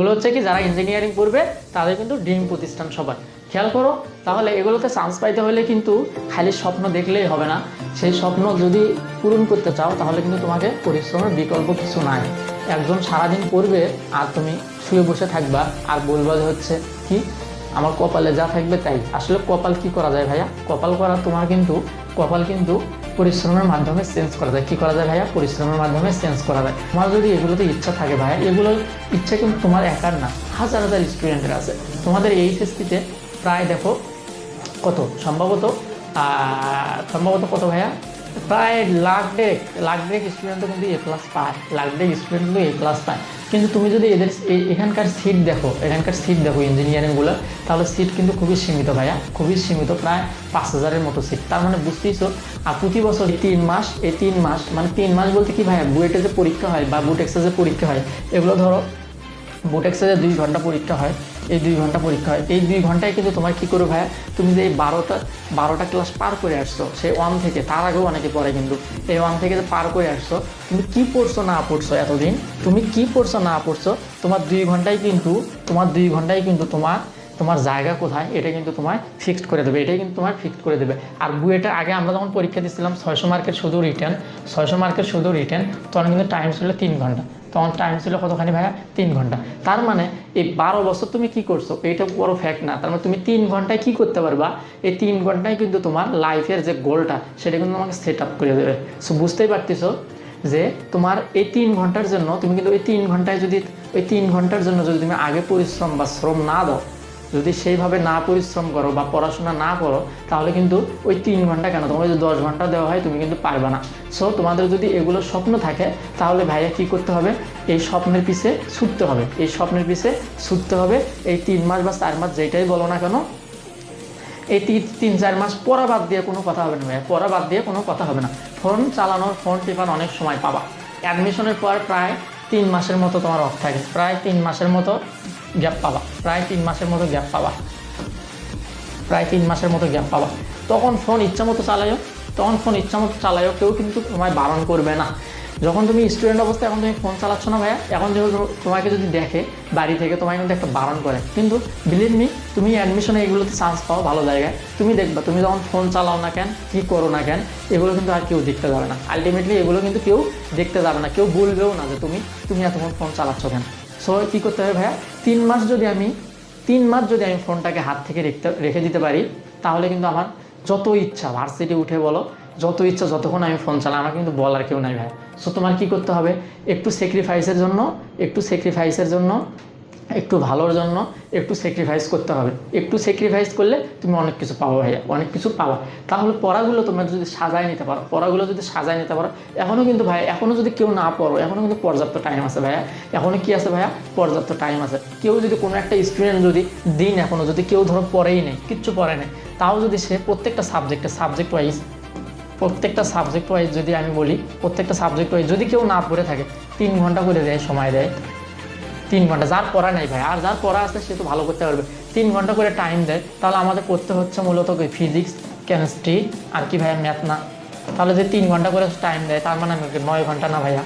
এগুলো হচ্ছে কি যারা ইঞ্জিনিয়ারিং পড়বে তাদের কিন্তু ড্রিম প্রতিষ্ঠান সবার। খেয়াল করো, তাহলে এগুলোতে চান্স পাইতে হলে কিন্তু খালি স্বপ্ন দেখলেই হবে না। সেই স্বপ্ন যদি পূরণ করতে চাও তাহলে কিন্তু তোমাকে পরিশ্রমের বিকল্প কিছু নাই। একজন সারাদিন পড়বে আর তুমি শুয়ে বসে থাকবা আর বলবা যে হচ্ছে কি আমার কপালে যা থাকবে তাই। আসলে কপাল কি করা যায় ভাইয়া? কপাল করা তোমার কিন্তু কপাল কিন্তু পরিশ্রমের মাধ্যমে চেঞ্জ করা যায়। কি করা যায় ভাইয়া? পরিশ্রমের মাধ্যমে চেঞ্জ করা যায়। তোমার যদি এগুলোতে ইচ্ছা থাকে ভাইয়া, এগুলোর ইচ্ছা কিন্তু তোমার একার না, হাজার হাজার স্টুডেন্টের আছে। তোমাদের এইচএসসিতে প্রায় দেখো কত সম্ভবত কত ভাইয়া, প্রায় লাখ ডেক স্টুডেন্টও কিন্তু এ প্লাস পায়, লাখ ডেক স্টুডেন্ট কিন্তু এ প্লাস পায়। কিন্তু তুমি যদি এদের এখানকার সিট দেখো ইঞ্জিনিয়ারিংগুলো, তাহলে সিট কিন্তু খুবই সীমিত ভাইয়া, খুবই সীমিত, প্রায় 5,000-এর মতো সিট। তার মানে বুঝতেইছো। আর প্রতি বছর এই 3 মাস মানে 3 মাস বলতে কি ভাইয়া, বুয়েটে যে পরীক্ষা হয় বা বুটেক্সে যে পরীক্ষা হয়, এগুলো ধরো বুটেক্সে যে 2 ঘন্টা পরীক্ষা হয়, এই 2 ঘন্টা পরীক্ষা হয়, এই 2 ঘন্টায় কিন্তু তোমার কী করো ভাইয়া, তুমি যে এই 12টা ক্লাস পার করে আসছো, সেই 1 থেকে, তার আগেও অনেকে পড়ে কিন্তু, এই 1 থেকে যে পার করে আসছো, তুমি কী পড়ছো না পড়ছো এতদিন, তুমি কী পড়ছো না পড়ছো, তোমার 2 ঘন্টায় কিন্তু তোমার জায়গা কোথায় এটা কিন্তু তোমায় ফিক্সড করে দেবে, এটাই কিন্তু তোমার ফিক্সড করে দেবে। আর বুয়েটের আগে আমরা যখন পরীক্ষা দিচ্ছিলাম 600 মার্কের শুধু রিটেন, তখন কিন্তু টাইম ছিল 3 ঘন্টা, তখন টাইম ছিল কতখানি ভাইয়া? 3 ঘন্টা। তার মানে এই 12 বছর তুমি কি করছো, এইটা বড় ফ্যাক্ট না। তার মানে তুমি 3 ঘন্টায় কি করতে পারবা, এই 3 ঘন্টায় কিন্তু তোমার লাইফের যে গোলটা সেটা কিন্তু তোমাকে সেট আপ করে দেবে। সো বুঝতেই পারতেছো যে তোমার এই 3 ঘন্টার জন্য তুমি কিন্তু ওই 3 ঘন্টার জন্য যদি তুমি আগে পরিশ্রম বা শ্রম না দাও, যদি সেইভাবে না পরিশ্রম করো বা পড়াশোনা না করো, তাহলে কিন্তু ওই 3 ঘন্টা কেন, তোমাকে যদি 10 ঘন্টা দেওয়া হয় তুমি কিন্তু পারবে না। সো তোমাদের যদি এগুলো স্বপ্ন থাকে, তাহলে ভাইয়া কী করতে হবে, এই স্বপ্নের পিছে ছুটতে হবে। এই 3 মাস বা 4 মাস যেটাই বলো না কেন, এই 3-4 মাস পড়া বাদ দিয়ে কোনো কথা হবে না ভাইয়া, পড়া বাদ দিয়ে কোনো কথা হবে না। ফোন টিপার অনেক সময় পাবা। অ্যাডমিশনের পর প্রায় 3 মাসের মতো তোমার অফ থাকে, প্রায় 3 মাসের মতো গ্যাপ পাবা। তখন ফোন ইচ্ছা মতো চালাইও, কেউ কিন্তু তোমায় বারণ করবে না। যখন তুমি স্টুডেন্ট অবস্থায় এখন তুমি ফোন চালাচ্ছ না ভাইয়া, এখন যেহেতু তোমাকে যদি দেখে বাড়ি থেকে, তোমায় কিন্তু একটা বারণ করে। কিন্তু বিলিভ মি, তুমি অ্যাডমিশনে এগুলোতে চান্স পাও ভালো জায়গায়, তুমি দেখবা তুমি যখন ফোন চালাও না কেন, কী করো না কেন, এগুলো কিন্তু আর কেউ দেখতে যাবে না। আলটিমেটলি এগুলো কিন্তু কেউ দেখতে যাবে না, কেউ বলবেও না যে তুমি এতক্ষণ ফোন চালাচ্ছ কেন। সো কী করতে হবে ভাইয়া, 3 মাস যদি আমি ফোনটাকে হাত থেকে রেখে দিতে পারি, তাহলে কিন্তু আমার যত ইচ্ছা ভার্সিটি উঠে বলো, যত ইচ্ছা যতক্ষণ আমি ফোন চালাই, আমার কিন্তু বলার কেউ নাই ভাই। সো তোমার কী করতে হবে, একটু স্যাক্রিফাইসের জন্য, একটু ভালোর জন্য একটু স্যাক্রিফাইস করতে হবে। একটু স্যাক্রিফাইস করলে তুমি অনেক কিছু পাবো ভাইয়া, অনেক কিছু পাবা। তাহলে পড়াগুলো তোমরা যদি সাজায় নিতে পারো, এখনও কিন্তু ভাই, এখনও যদি কেউ না পড়ো, এখনও কিন্তু পর্যাপ্ত টাইম আছে ভাইয়া, এখনও কি আছে ভাইয়া, পর্যাপ্ত টাইম আছে। কেউ যদি কোনো একটা স্টুডেন্ট যদি এখনও যদি কেউ ধরো পড়েই নেই, কিচ্ছু পড়ে নেই, তাও যদি সে প্রত্যেকটা সাবজেক্ট ওয়াইজ যদি আমি বলি, প্রত্যেকটা সাবজেক্ট ওয়াইজ যদি কেউ না পড়ে থাকে, 3 ঘন্টা করে সময় দেয়, 3 ঘন্টা, যার পড়া নেই ভাই, আর যার পড়া আছে সে তো ভালো করতে পারবে, 3 ঘন্টা করে টাইম দেয়, তাহলে আমাদের করতে হচ্ছে মূলত ফিজিক্স, কেমিস্ট্রি আর কি ভাইয়া, ম্যাথ না। তাহলে যে 3 ঘন্টা করে টাইম দেয়, তার মানে 9 ঘন্টা না ভাইয়া,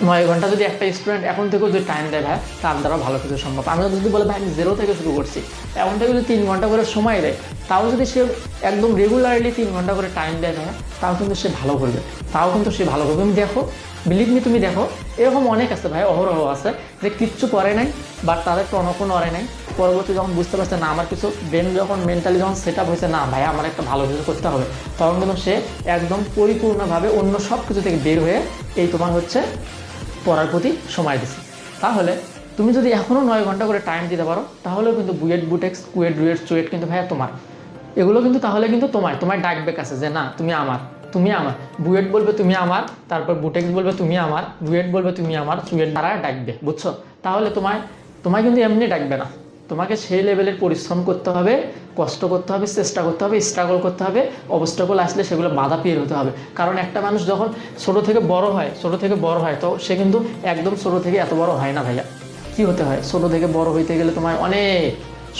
9 ঘন্টা যদি একটা স্টুডেন্ট এখন থেকেও যদি টাইম দেয় ভাই, তার দ্বারা ভালো কিছু সম্ভব। আমরা যদি বলে ভাই আমি 0 থেকে শুরু করছি, এখন থেকে যদি 3 ঘন্টা করে সময় দেয়, তাও যদি সে একদম রেগুলারলি 3 ঘন্টা করে টাইম দেয় ভাই, তাও কিন্তু সে ভালো করবে। তুমি দেখো, বিলিভ মি, তুমি দেখো, এরকম অনেক আছে ভাই, অহরহ আছে যে কিচ্ছু করে নাই, বাট তাদের টনকও নড়ে নাই, পরবর্তী যখন বুঝতে পারছে না আমার কিছু ব্রেন যখন মেন্টালি যখন সেট আপ হয়েছে, না ভাই আমার একটা ভালো কিছু করতে হবে, তখন কিন্তু সে একদম পরিপূর্ণভাবে অন্য সব কিছু থেকে বের হয়ে এই তোমার হচ্ছে পড়ার প্রতি সময় দিচ্ছে। তাহলে তুমি যদি এখনও 9 ঘন্টা করে টাইম দিতে পারো, তাহলেও কিন্তু বুয়েট, বুটেক্স, কুয়েট, রুয়েট, চুয়েট কিন্তু ভাইয়া তোমার, এগুলো কিন্তু তাহলে কিন্তু তোমায় ডাকবে কাছে যে না তুমি আমার, বুয়েট বলবে তুমি আমার, তারপর বুটেক্স বলবে তুমি আমার, রুয়েট বলবে তুমি আমার, চুয়েট দ্বারা ডাকবে, বুঝছো? তাহলে তোমায় কিন্তু এমনি ডাকবে না, তোমাকে সেই লেভেলের পরিশ্রম করতে হবে, কষ্ট করতে হবে, চেষ্টা করতে হবে, স্ট্রাগল করতে হবে, অবস্ট্রাগল আসলে সেগুলো বাধা পের হতে হবে। কারণ একটা মানুষ যখন ছোটো থেকে বড় হয় তো সে কিন্তু একদম ছোটো থেকে এত বড় হয় না ভাইয়া। কি হতে হয়, ছোটো থেকে বড় হইতে গেলে তোমায় অনেক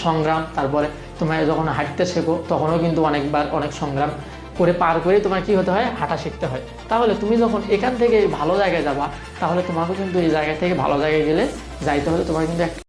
সংগ্রাম, তারপরে তোমায় যখন হাঁটতে শেখো তখনও কিন্তু অনেক সংগ্রাম, করে পার করে তোমার কি হতে হয়, হাঁটা শিখতে হয়। তাহলে তুমি যখন এখান থেকে ভালো জায়গায় যাবা, তাহলে তোমাকে কিন্তু এই জায়গা থেকে ভালো জায়গায় গেলে যাইতে হলে তোমার কিন্তু